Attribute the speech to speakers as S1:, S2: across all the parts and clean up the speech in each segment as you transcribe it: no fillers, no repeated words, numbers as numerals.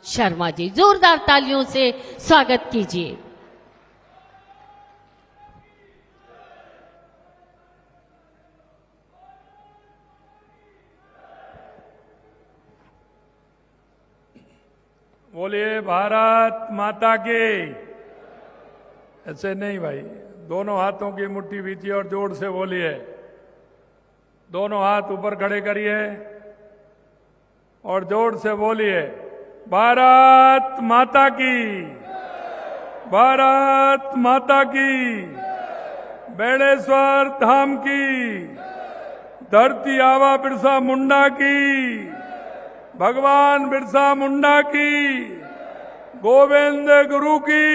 S1: शर्मा जी। जोरदार तालियों से स्वागत कीजिए।
S2: बोलिए भारत माता की। ऐसे नहीं भाई, दोनों हाथों की मुट्ठी बीतिए और जोर से बोलिए। दोनों हाथ ऊपर खड़े करिए और जोर से बोलिए, भारत माता की, भारत माता की, बेड़ेश्वर धाम की, धरती आबा बिरसा मुंडा की, भगवान बिरसा मुंडा की, गोविंद गुरु की,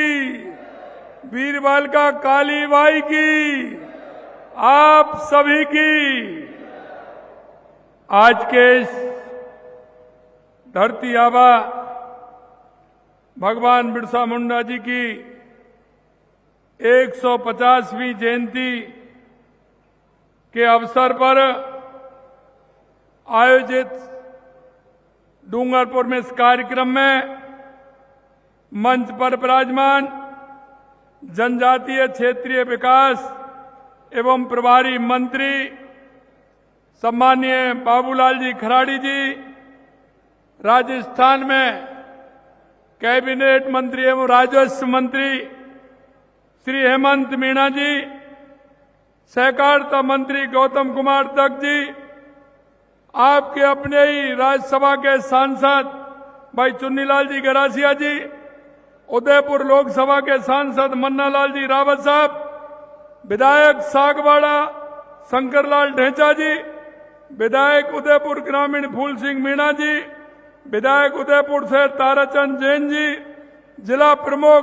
S2: वीर बालिका काली बाई की, आप सभी की। आज के इस धरती आबा भगवान बिरसा मुंडा जी की 150वीं जयंती के अवसर पर आयोजित डूंगरपुर में इस कार्यक्रम में मंच पर विराजमान जनजातीय क्षेत्रीय विकास एवं प्रभारी मंत्री सम्माननीय बाबूलाल जी खराड़ी जी, राजस्थान में कैबिनेट मंत्री एवं राजस्व मंत्री श्री हेमंत मीणा जी, सहकारिता मंत्री गौतम कुमार दत्त जी, आपके अपने ही राज्यसभा के सांसद भाई चुन्नीलाल जी गरासिया जी, उदयपुर लोकसभा के सांसद मन्नालाल जी रावत साहब, विधायक सागवाड़ा शंकरलाल ढेंचा जी, विधायक उदयपुर ग्रामीण फूल सिंह मीणा जी, विधायक उदयपुर शहर ताराचंद जैन जी, जिला प्रमुख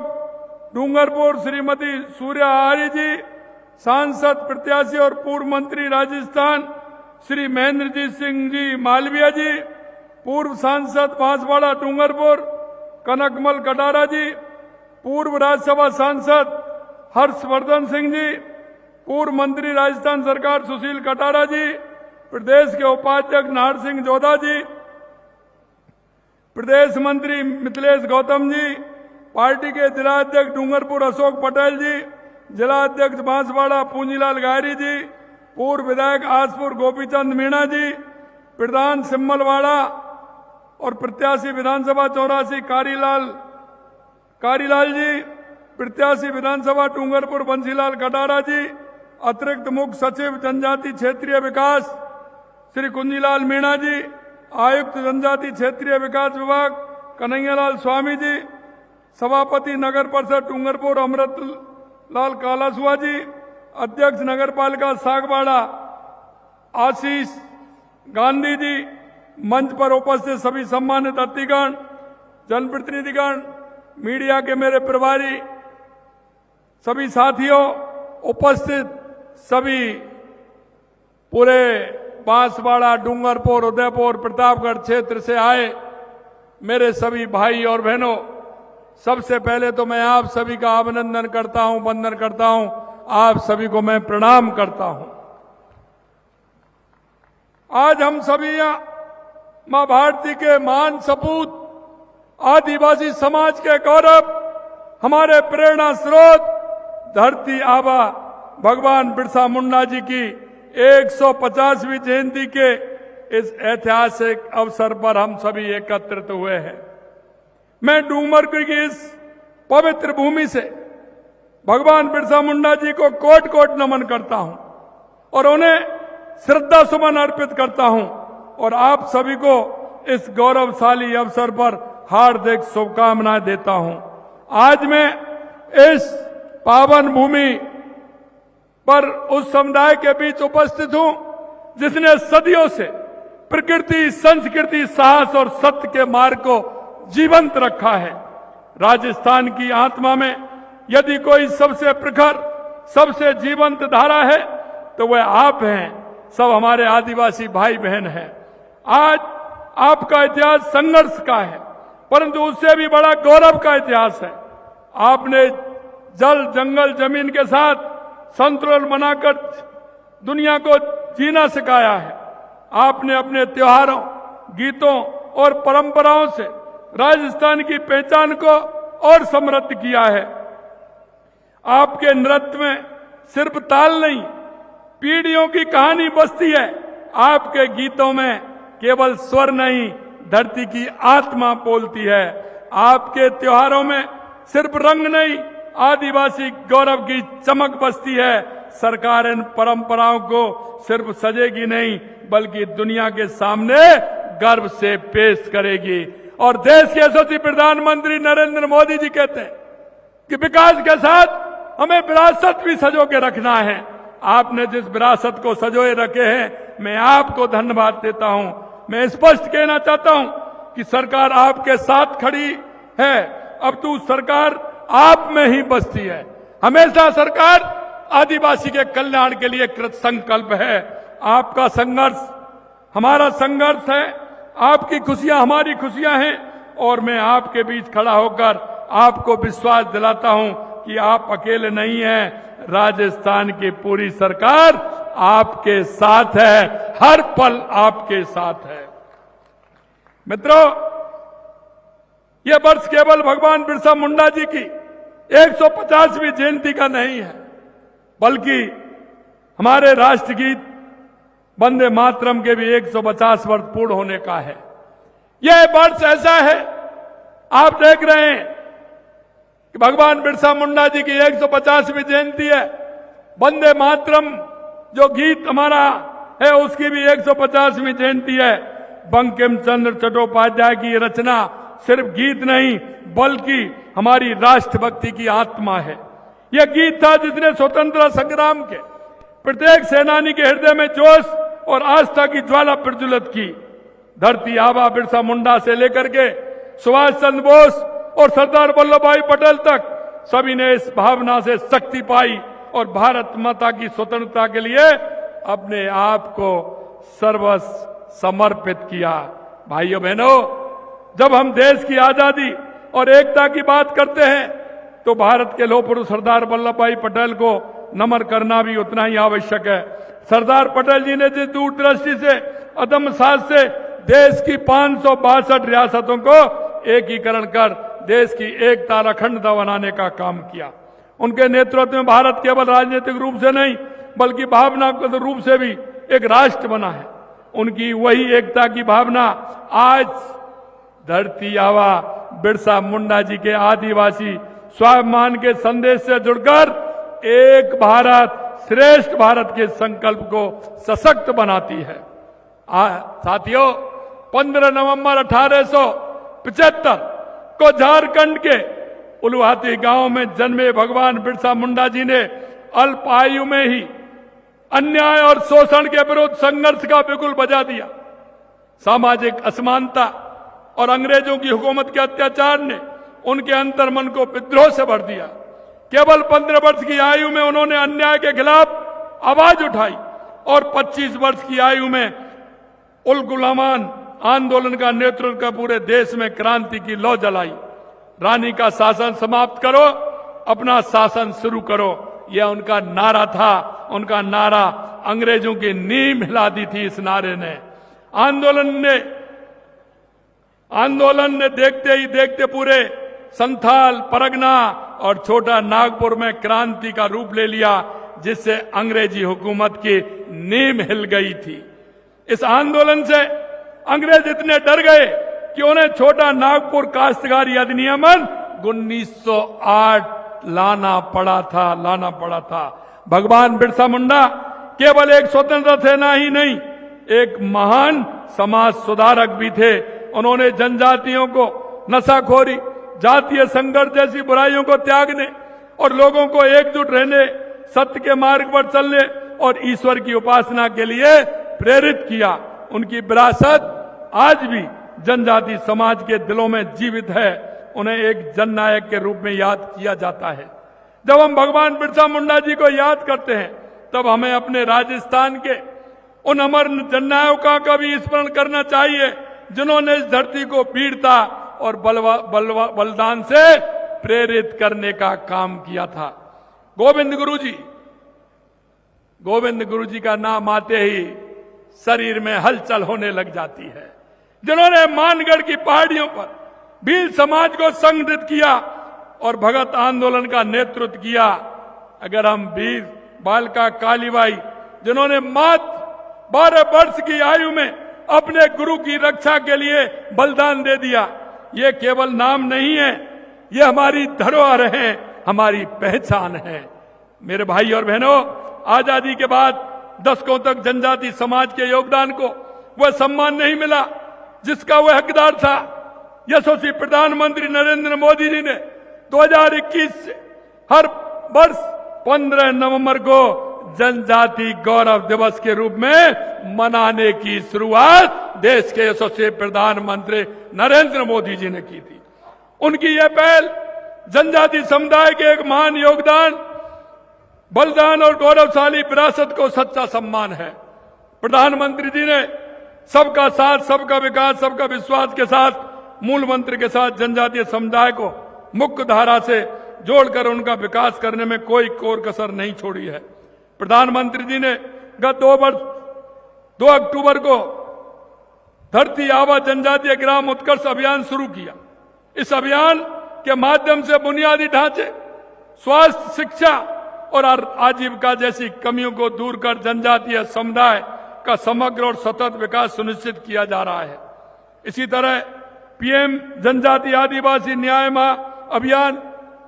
S2: डूंगरपुर श्रीमती सूर्या आर्य जी, सांसद प्रत्याशी और पूर्व मंत्री राजस्थान श्री महेंद्रजीत सिंह जी मालविया जी, पूर्व सांसद बांसवाड़ा डूंगरपुर कनकमल कटारा जी, पूर्व राज्यसभा सांसद हर्षवर्धन सिंह जी, पूर्व मंत्री राजस्थान सरकार सुशील कटारा जी, प्रदेश के उपाध्यक्ष नाहर सिंह जोधा जी, प्रदेश मंत्री मिथिलेश गौतम जी, पार्टी के जिला अध्यक्ष डूंगरपुर अशोक पटेल जी, जिला अध्यक्ष बांसवाड़ा पूंजीलाल गायरी जी, पूर्व विधायक आसपुर गोपीचंद मीणा जी, प्रधान सिम्मलवाड़ा और प्रत्याशी विधानसभा 84 कारीलाल जी, प्रत्याशी विधानसभा डूंगरपुर बंसीलाल कटारा जी, अतिरिक्त मुख्य सचिव जनजाति क्षेत्रीय विकास श्री कुंजीलाल मीणा जी, आयुक्त जनजाति क्षेत्रीय विकास विभाग कन्हैयालाल स्वामी जी, सभापति नगर परिषद डूंगरपुर अमृत लाल कालासुआ जी, अध्यक्ष नगर पालिका सागवाड़ा आशीष गांधी जी, मंच पर उपस्थित सभी सम्मानित अतिथिगण, जनप्रतिनिधिगण, मीडिया के मेरे प्रभारी, सभी साथियों, उपस्थित सभी पूरे बांसवाड़ा डूंगरपुर उदयपुर प्रतापगढ़ क्षेत्र से आए मेरे सभी भाई और बहनों, सबसे पहले तो मैं आप सभी का अभिनंदन करता हूं, वंदन करता हूं, आप सभी को मैं प्रणाम करता हूं। आज हम सभी मां भारती के महान सपूत, आदिवासी समाज के गौरव, हमारे प्रेरणा स्रोत धरती आबा भगवान बिरसा मुंडा जी की 150वीं जयंती के इस ऐतिहासिक अवसर पर हम सभी एकत्रित हुए हैं। मैं डूंगरपुर की इस पवित्र भूमि से भगवान बिरसा मुंडा जी को कोट कोट नमन करता हूं और उन्हें श्रद्धा सुमन अर्पित करता हूं और आप सभी को इस गौरवशाली अवसर पर हार्दिक शुभकामनाएं देता हूं। आज मैं इस पावन भूमि पर उस समुदाय के बीच उपस्थित हूं जिसने सदियों से प्रकृति, संस्कृति, साहस और सत्य के मार्ग को जीवंत रखा है। राजस्थान की आत्मा में यदि कोई सबसे प्रखर, सबसे जीवंत धारा है तो वह आप हैं, सब हमारे आदिवासी भाई बहन हैं। आज आपका इतिहास संघर्ष का है, परंतु उससे भी बड़ा गौरव का इतिहास है। आपने जल, जंगल, जमीन के साथ संतुलन बनाकर दुनिया को जीना सिखाया है। आपने अपने त्योहारों, गीतों और परंपराओं से राजस्थान की पहचान को और समृद्ध किया है। आपके नृत्य में सिर्फ ताल नहीं, पीढ़ियों की कहानी बसती है। आपके गीतों में केवल स्वर नहीं, धरती की आत्मा बोलती है। आपके त्योहारों में सिर्फ रंग नहीं, आदिवासी गौरव की चमक बसती है। सरकार इन परंपराओं को सिर्फ सजेगी नहीं, बल्कि दुनिया के सामने गर्व से पेश करेगी। और देश के यशस्वी प्रधानमंत्री नरेंद्र मोदी जी कहते हैं कि विकास के साथ हमें विरासत भी सजो के रखना है। आपने जिस विरासत को सजोए रखे हैं, मैं आपको धन्यवाद देता हूं। मैं स्पष्ट कहना चाहता हूं कि सरकार आपके साथ खड़ी है। अब तो सरकार आप में ही बसती है। हमेशा सरकार आदिवासी के कल्याण के लिए कृत संकल्प है। आपका संघर्ष हमारा संघर्ष है, आपकी खुशियां हमारी खुशियां हैं। और मैं आपके बीच खड़ा होकर आपको विश्वास दिलाता हूं कि आप अकेले नहीं हैं। राजस्थान की पूरी सरकार आपके साथ है, हर पल आपके साथ है। मित्रों, यह वर्ष केवल भगवान बिरसा मुंडा जी की 150वीं जयंती का नहीं है, बल्कि हमारे राष्ट्रगीत वंदे मातरम के भी 150 वर्ष पूर्ण होने का है। यह वर्ष ऐसा है, आप देख रहे हैं कि भगवान बिरसा मुंडा जी की 150वीं जयंती है। वंदे मातरम जो गीत हमारा है, उसकी भी 150वीं जयंती है। बंकिम चंद्र चट्टोपाध्याय की रचना सिर्फ गीत नहीं, बल्कि हमारी राष्ट्रभक्ति की आत्मा है। यह गीत था जिसने स्वतंत्रता संग्राम के प्रत्येक सेनानी के हृदय में जोश और आस्था की ज्वाला प्रज्वलित की। धरती आबा बिरसा मुंडा से लेकर के सुभाष चंद्र बोस और सरदार वल्लभ भाई पटेल तक सभी ने इस भावना से शक्ति पाई और भारत माता की स्वतंत्रता के लिए अपने आप को सर्वस्व समर्पित किया। भाइयों बहनों, जब हम देश की आजादी और एकता की बात करते हैं, तो भारत के लौह पुरुष सरदार वल्लभ भाई पटेल को नमन करना भी उतना ही आवश्यक है। सरदार पटेल जी ने जिस दूरदृष्टि से, अदम्य साहस से देश की 562 रियासतों को एकीकरण कर देश की एकता और अखंडता बनाने का काम किया, उनके नेतृत्व में भारत केवल राजनीतिक रूप से नहीं, बल्कि भावनात्मक रूप से भी एक राष्ट्र बना है। उनकी वही एकता की भावना आज धरती आबा बिरसा मुंडा जी के आदिवासी स्वाभिमान के संदेश से जुड़कर एक भारत श्रेष्ठ भारत के संकल्प को सशक्त बनाती है। साथियों, 15 नवंबर 1875 को झारखंड के उलुहाती गांव में जन्मे भगवान बिरसा मुंडा जी ने अल्प आयु में ही अन्याय और शोषण के विरुद्ध संघर्ष का बिगुल बजा दिया। सामाजिक असमानता और अंग्रेजों की हुकूमत के अत्याचार ने उनके अंतर्मन को विद्रोह से भर दिया। केवल 15 वर्ष की आयु में उन्होंने अन्याय के खिलाफ आवाज उठाई और 25 वर्ष की आयु में उल गुलामान आंदोलन का नेतृत्व कर पूरे देश में क्रांति की लौ जलाई। रानी का शासन समाप्त करो, अपना शासन शुरू करो, यह उनका नारा था। उनका नारा अंग्रेजों की नींव हिला दी थी। इस नारे ने आंदोलन ने देखते ही देखते पूरे संथाल, परगना और छोटा नागपुर में क्रांति का रूप ले लिया, जिससे अंग्रेजी हुकूमत की नींव हिल गई थी। इस आंदोलन से अंग्रेज इतने डर गए कि उन्हें छोटा नागपुर काश्तकारी अधिनियमन 1908 लाना पड़ा था। भगवान बिरसा मुंडा केवल एक स्वतंत्रता सेना ही नहीं, एक महान समाज सुधारक भी थे। उन्होंने जनजातियों को नशाखोरी, जातीय संघर्ष जैसी बुराइयों को त्यागने और लोगों को एकजुट रहने, सत्य के मार्ग पर चलने और ईश्वर की उपासना के लिए प्रेरित किया। उनकी विरासत आज भी जनजाति समाज के दिलों में जीवित है। उन्हें एक जननायक के रूप में याद किया जाता है। जब हम भगवान बिरसा मुंडा जी को याद करते हैं, तब हमें अपने राजस्थान के उन अमर जननायकों का भी स्मरण करना चाहिए, जिन्होंने इस धरती को वीरता और बलिदान से प्रेरित करने का काम किया था। गोविंद गुरु जी का नाम आते ही शरीर में हलचल होने लग जाती है, जिन्होंने मानगढ़ की पहाड़ियों पर भील समाज को संगठित किया और भगत आंदोलन का नेतृत्व किया। अगर हम वीर बालिका कालीबाई, जिन्होंने मात्र 12 वर्ष की आयु में अपने गुरु की रक्षा के लिए बलिदान दे दिया, ये केवल नाम नहीं है, ये हमारी धरोहर है, हमारी पहचान है। मेरे भाई और बहनों, आजादी के बाद दशकों तक जनजाति समाज के योगदान को वह सम्मान नहीं मिला जिसका वह हकदार था। यशस्वी प्रधानमंत्री नरेंद्र मोदी जी ने 2021 से हर वर्ष 15 नवंबर को जनजाति गौरव दिवस के रूप में मनाने की शुरुआत देश के यशस्वी प्रधानमंत्री नरेंद्र मोदी जी ने की थी। उनकी यह पहल जनजाति समुदाय के एक महान योगदान, बलिदान और गौरवशाली विरासत को सच्चा सम्मान है। प्रधानमंत्री जी ने सबका साथ, सबका विकास, सबका विश्वास के साथ, मूल मंत्र के साथ जनजातीय समुदाय को मुख्य धारा से जोड़कर उनका विकास करने में कोई कोर कसर नहीं छोड़ी है। प्रधानमंत्री जी ने गत 2 अक्टूबर को धरती आबा जनजातीय ग्राम उत्कर्ष अभियान शुरू किया। इस अभियान के माध्यम से बुनियादी ढांचे, स्वास्थ्य, शिक्षा और आजीविका जैसी कमियों को दूर कर जनजातीय समुदाय का समग्र और सतत विकास सुनिश्चित किया जा रहा है। इसी तरह पीएम जनजाति आदिवासी न्याय अभियान,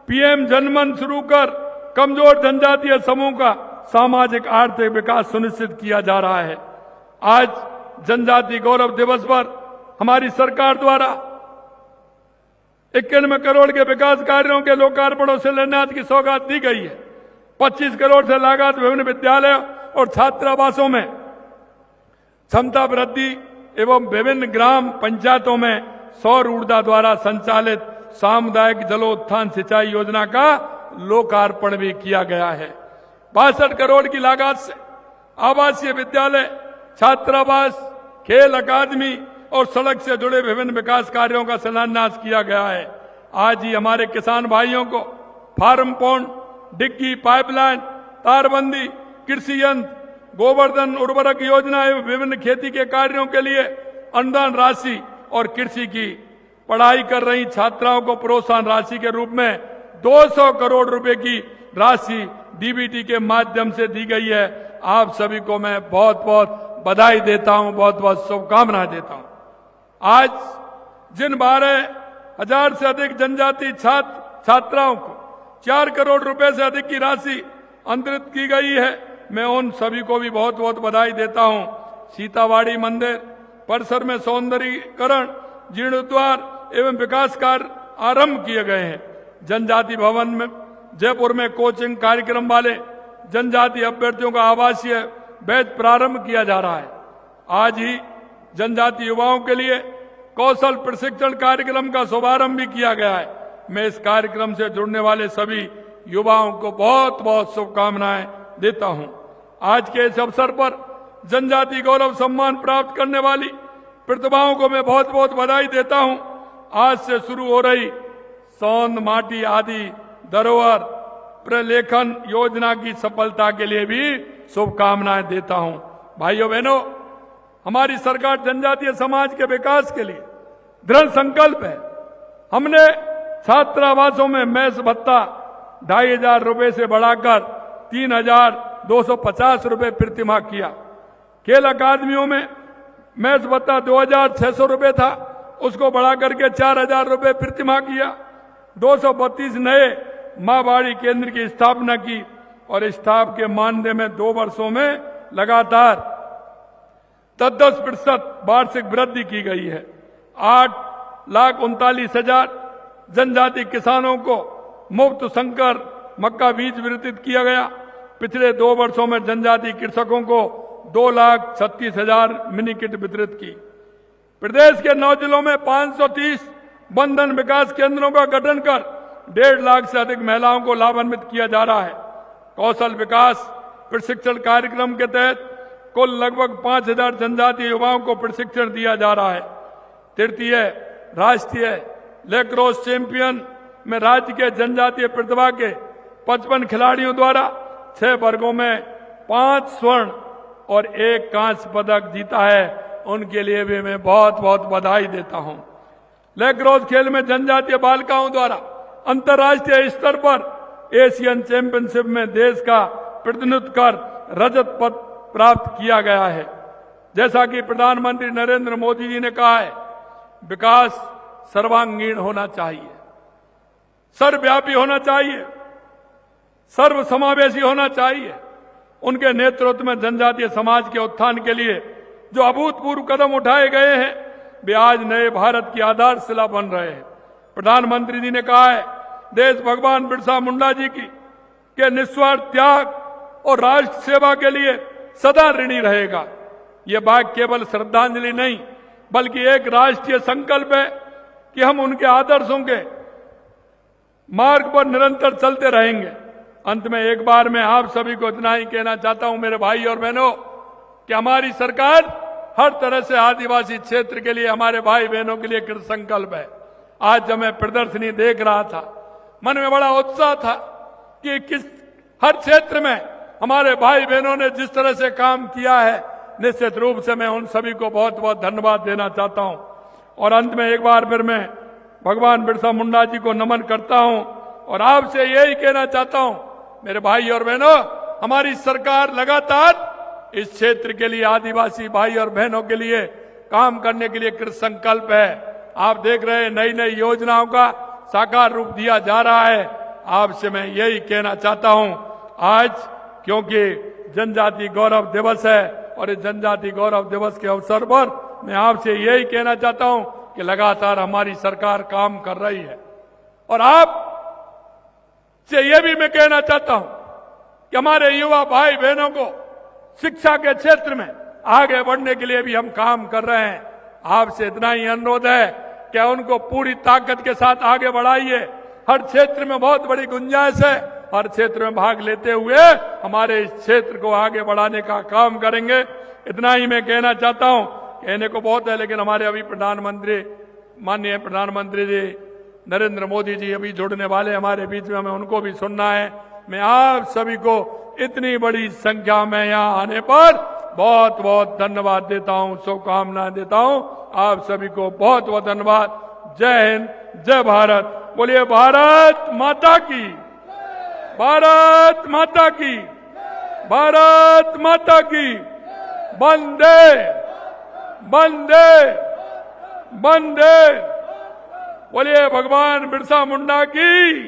S2: पीएम जनमन शुरू कर कमजोर जनजातीय समूह का सामाजिक आर्थिक विकास सुनिश्चित किया जा रहा है। आज जनजाति गौरव दिवस पर हमारी सरकार द्वारा 91 करोड़ के विकास कार्यों के लोकार्पण और शिलान्यास की सौगात दी गई है। 25 करोड़ से लागत विभिन्न विद्यालयों और छात्रावासों में क्षमता वृद्धि एवं विभिन्न ग्राम पंचायतों में सौर ऊर्जा द्वारा संचालित सामुदायिक जलोत्थान सिंचाई योजना का लोकार्पण भी किया गया है। 62 करोड़ की लागत से आवासीय विद्यालय, छात्रावास, खेल अकादमी और सड़क से जुड़े विभिन्न विकास कार्यों का शिलान्यास किया गया है। आज ही हमारे किसान भाइयों को फार्म पॉन्ड, डिग्गी, पाइपलाइन, तारबंदी, कृषि यंत्र, गोवर्धन उर्वरक योजना एवं विभिन्न खेती के कार्यों के लिए अनुदान राशि और कृषि की पढ़ाई कर रही छात्राओं को प्रोत्साहन राशि के रूप में 200 करोड़ रुपए की राशि डीबीटी के माध्यम से दी गई है। आप सभी को मैं बहुत बहुत बधाई देता हूं, बहुत बहुत शुभकामनाएं देता हूं। आज जिन 12,000 से अधिक जनजाति छात्राओं को 4 करोड़ रुपए से अधिक की राशि अंतरित की गई है, मैं उन सभी को भी बहुत बहुत बधाई देता हूं। सीतावाड़ी मंदिर परिसर में सौंदर्यीकरण, जीर्णोद्धार एवं विकास कार्य आरंभ किए गए हैं। जनजाति भवन में जयपुर में कोचिंग कार्यक्रम वाले जनजाति अभ्यर्थियों का आवासीय बैच प्रारंभ किया जा रहा है। आज ही जनजाति युवाओं के लिए कौशल प्रशिक्षण कार्यक्रम का शुभारंभ भी किया गया है। मैं इस कार्यक्रम से जुड़ने वाले सभी युवाओं को बहुत बहुत शुभकामनाएं देता हूं। आज के इस अवसर पर जनजाति गौरव सम्मान प्राप्त करने वाली प्रतिभाओं को मैं बहुत बहुत बधाई देता हूं। आज से शुरू हो रही सौंद माटी आदि धरोहर प्रलेखन योजना की सफलता के लिए भी शुभकामनाएं देता हूं। भाइयों बहनों, हमारी सरकार जनजातीय समाज के विकास के लिए दृढ़ संकल्प है। हमने छात्रावासों में मेस भत्ता 2,500 रुपए से बढ़ाकर 3,250 रुपए प्रतिमाह किया। खेल अकादमियों में मेस भत्ता 2,600 रुपए था, उसको बढ़ाकर के 4,000 रुपए प्रतिमाह किया। 232 नए मां बाड़ी केंद्र की स्थापना की और स्टाफ के मानदेय में 2 वर्षों में लगातार 10% वार्षिक वृद्धि की गई है। 8,39,000 जनजाति किसानों को मुफ्त संकर मक्का बीज वितरित किया गया। पिछले 2 वर्षों में जनजाति कृषकों को 2,36,000 मिनी किट वितरित की। प्रदेश के 9 जिलों में 530 बंधन विकास केंद्रों का गठन कर 1.5 लाख से अधिक महिलाओं को लाभान्वित किया जा रहा है। कौशल विकास प्रशिक्षण कार्यक्रम के तहत कुल लगभग 5,000 जनजातीय युवाओं को प्रशिक्षण दिया जा रहा है। तृतीय राष्ट्रीय लैक्रोस चैंपियन में राज्य के जनजातीय प्रतिभा के 55 खिलाड़ियों द्वारा 6 वर्गों में 5 स्वर्ण और 1 कांस्य पदक जीता है। उनके लिए भी मैं बहुत बहुत बधाई देता हूं। लैक्रोस खेल में जनजातीय बालिकाओं द्वारा अंतर्राष्ट्रीय स्तर पर एशियन चैंपियनशिप में देश का प्रतिनिधित्व कर रजत पदक प्राप्त किया गया है। जैसा कि प्रधानमंत्री नरेंद्र मोदी जी ने कहा है, विकास सर्वांगीण होना चाहिए, सर्वव्यापी होना चाहिए, सर्वसमावेशी होना चाहिए। उनके नेतृत्व में जनजातीय समाज के उत्थान के लिए जो अभूतपूर्व कदम उठाए गए हैं, वे आज नए भारत की आधारशिला बन रहे हैं। प्रधानमंत्री जी ने कहा है, देश भगवान बिरसा मुंडा जी की के निस्वार्थ त्याग और राष्ट्र सेवा के लिए सदा ऋणी रहेगा। ये बात केवल श्रद्धांजलि नहीं, बल्कि एक राष्ट्रीय संकल्प है कि हम उनके आदर्शों के मार्ग पर निरंतर चलते रहेंगे। अंत में एक बार मैं आप सभी को इतना ही कहना चाहता हूं, मेरे भाई और बहनों, कि हमारी सरकार हर तरह से आदिवासी क्षेत्र के लिए, हमारे भाई बहनों के लिए कृत संकल्प है। आज जब मैं प्रदर्शनी देख रहा था, मन में बड़ा उत्साह था कि हर क्षेत्र में हमारे भाई बहनों ने जिस तरह से काम किया है, निश्चित रूप से मैं उन सभी को बहुत बहुत धन्यवाद देना चाहता हूं। और अंत में एक बार फिर मैं भगवान बिरसा मुंडा जी को नमन करता हूं और आपसे यही कहना चाहता हूं, मेरे भाई और बहनों, हमारी सरकार लगातार इस क्षेत्र के लिए, आदिवासी भाई और बहनों के लिए काम करने के लिए कृत संकल्प है। आप देख रहे हैं, नई नई योजनाओं का साकार रूप दिया जा रहा है। आपसे मैं यही कहना चाहता हूं, आज क्योंकि जनजाति गौरव दिवस है और इस जनजाति गौरव दिवस के अवसर पर मैं आपसे यही कहना चाहता हूं कि लगातार हमारी सरकार काम कर रही है। और आप से यह भी मैं कहना चाहता हूं कि हमारे युवा भाई बहनों को शिक्षा के क्षेत्र में आगे बढ़ने के लिए भी हम काम कर रहे हैं। आपसे इतना ही अनुरोध है कि उनको पूरी ताकत के साथ आगे बढ़ाइए। हर क्षेत्र में बहुत बड़ी गुंजाइश है, हर क्षेत्र में भाग लेते हुए हमारे इस क्षेत्र को आगे बढ़ाने का काम करेंगे। इतना ही मैं कहना चाहता हूं, कहने को बहुत है, लेकिन हमारे अभी माननीय प्रधानमंत्री जी नरेंद्र मोदी जी अभी जुड़ने वाले हमारे बीच में, हमें उनको भी सुनना है। मैं आप सभी को इतनी बड़ी संख्या में यहाँ आने पर बहुत बहुत धन्यवाद देता हूँ, शुभकामनाएं देता हूँ। आप सभी को बहुत बहुत धन्यवाद। जय हिंद, जय भारत। बोलिए भारत माता की, भारत माता की, भारत माता की। वंदे वंदे वंदे। बोलिए भगवान बिरसा मुंडा की।